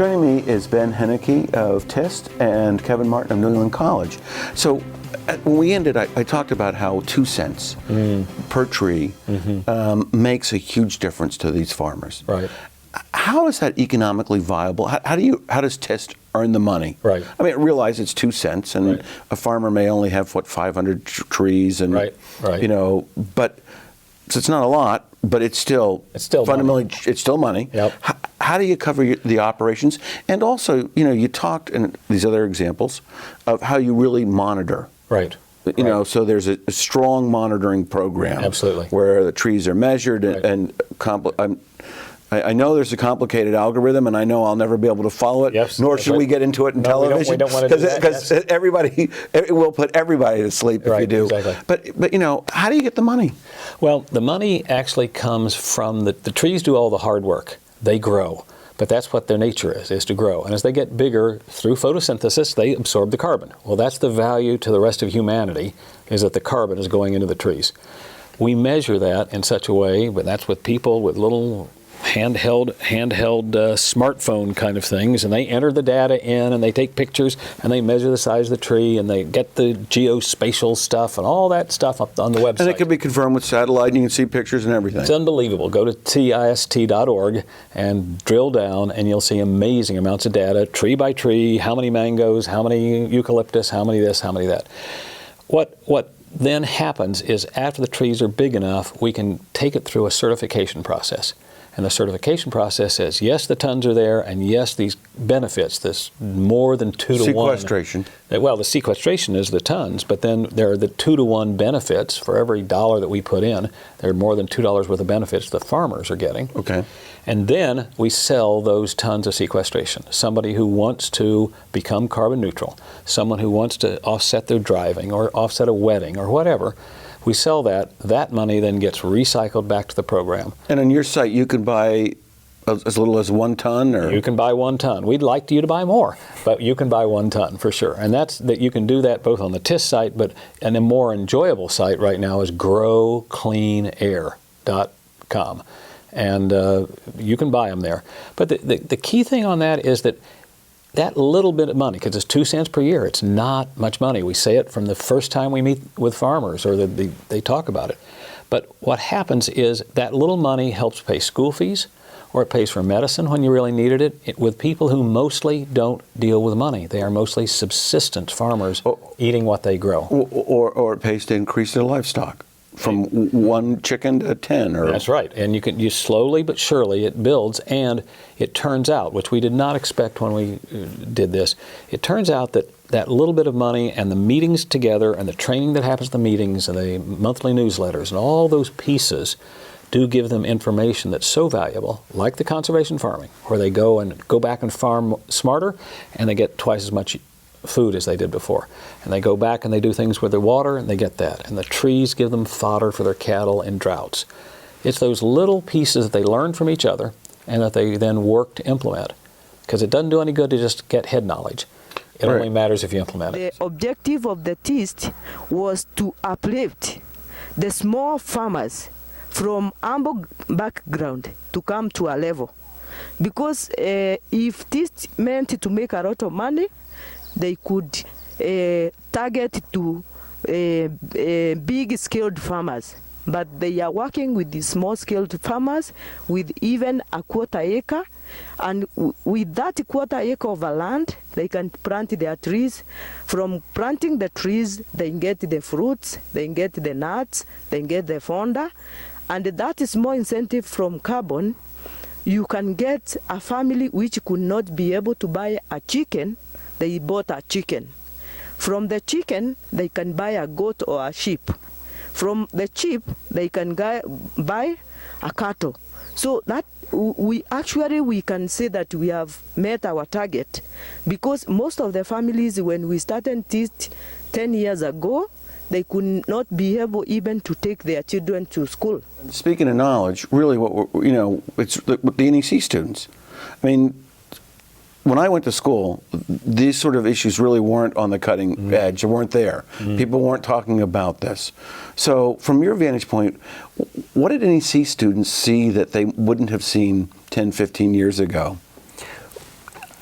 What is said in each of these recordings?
Joining me is Ben Henneke of TIST and Kevin Martin of New England College. So when we ended, I talked about how 2 cents per tree makes a huge difference to these farmers. Right. How is that economically viable? How does TIST earn the money? Right. I mean, I realize it's 2 cents, and a farmer may only have 500 trees, and you know, but so it's not a lot, but it's still fundamentally money. It's still money. Yep. How do you cover the operations? And also, you know, you talked in these other examples of how you really monitor. Right. You know, so there's a strong monitoring program. Absolutely. Where the trees are measured and I know there's a complicated algorithm, and I know I'll never be able to follow it. Yes, nor should we get into it in television. We don't want to do that. Because it will put everybody to sleep if you do. Exactly. But you know, how do you get the money? Well, the money actually comes from the trees do all the hard work. They grow. But that's what their nature is to grow. And as they get bigger through photosynthesis, they absorb the carbon. Well, that's the value to the rest of humanity, is that the carbon is going into the trees. We measure that in such a way, but that's with people with little handheld smartphone kind of things, and they enter the data in, and they take pictures, and they measure the size of the tree, and they get the geospatial stuff and all that stuff up on the website. And it can be confirmed with satellite, and you can see pictures and everything. It's unbelievable. Go to TIST.org and drill down, and you'll see amazing amounts of data, tree by tree, how many mangoes, how many eucalyptus, how many this, how many that. What then happens is after the trees are big enough, we can take it through a certification process. And the certification process says, yes, the tons are there, and yes, these benefits, this more than 2 to 1. Sequestration. Well, the sequestration is the tons, but then there are the 2 to 1 benefits. For every dollar that we put in, there are more than $2 worth of benefits the farmers are getting. Okay. And then we sell those tons of sequestration. Somebody who wants to become carbon neutral, someone who wants to offset their driving or offset a wedding or whatever, we sell that. That money then gets recycled back to the program. And on your site, you can buy as little as 1 ton? Or? You can buy 1 ton. We'd like you to buy more, but you can buy 1 ton for sure. And you can do that both on the TIST site, and a more enjoyable site right now is growcleanair.com. And you can buy them there. But the key thing on that is that little bit of money, because it's 2 cents per year, it's not much money. We say it from the first time we meet with farmers, or they talk about it. But what happens is that little money helps pay school fees, or it pays for medicine when you really needed it, with people who mostly don't deal with money. They are mostly subsistence farmers eating what they grow. Or it pays to increase their livestock. From 1 chicken to 10, or that's right, and you slowly but surely it builds, and it turns out, which we did not expect when we did this. It turns out that little bit of money and the meetings together, and the training that happens at the meetings, and the monthly newsletters, and all those pieces do give them information that's so valuable, like the conservation farming, where they go back and farm smarter, and they get twice as much food as they did before. And they go back and they do things with their water, and they get that. And the trees give them fodder for their cattle in droughts. It's those little pieces that they learn from each other and that they then work to implement. Because it doesn't do any good to just get head knowledge. It only matters if you implement it. The objective of the TIST was to uplift the small farmers from humble background to come to a level. Because if TIST meant to make a lot of money, they could target to big-scaled farmers. But they are working with the small-scaled farmers with even a quarter acre. And with that quarter acre of land, they can plant their trees. From planting the trees, they get the fruits, they get the nuts, they get the founder. And that is more incentive from carbon. You can get a family which could not be able to buy a chicken. They bought a chicken. From the chicken, they can buy a goat or a sheep. From the sheep, they can buy a cattle. So that we can say that we have met our target, because most of the families, when we started TIST 10 years ago, they could not be able even to take their children to school. Speaking of knowledge, really, it's the NEC students. I mean, when I went to school, these sort of issues really weren't on the cutting edge. They weren't there. People weren't talking about this. So from your vantage point, what did NEC students see that they wouldn't have seen 10, 15 years ago?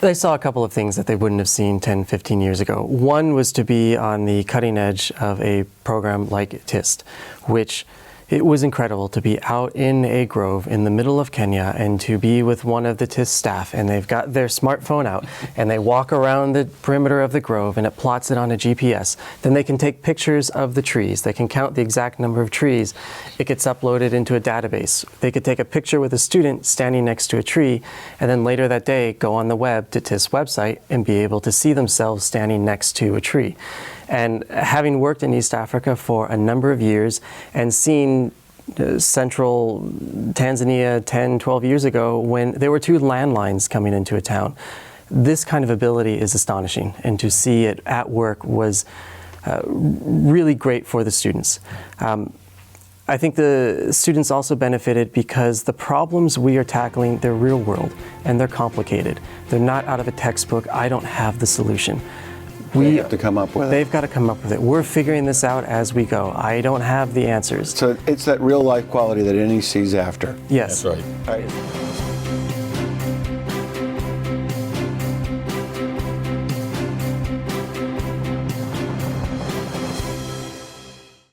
They saw a couple of things that they wouldn't have seen 10, 15 years ago. One was to be on the cutting edge of a program like TIST, which it was incredible to be out in a grove in the middle of Kenya and to be with one of the TIST staff, and they've got their smartphone out and they walk around the perimeter of the grove and it plots it on a GPS. Then they can take pictures of the trees. They can count the exact number of trees. It gets uploaded into a database. They could take a picture with a student standing next to a tree and then later that day go on the web to TIST website and be able to see themselves standing next to a tree. And having worked in East Africa for a number of years and seen central Tanzania 10, 12 years ago when there were 2 landlines coming into a town, this kind of ability is astonishing. And to see it at work was really great for the students. I think the students also benefited because the problems we are tackling, they're real world and they're complicated. They're not out of a textbook. I don't have the solution. They have to come up with it. They've got to come up with it. We're figuring this out as we go. I don't have the answers. So it's that real life quality that NEC's after. Yes. That's right. All right.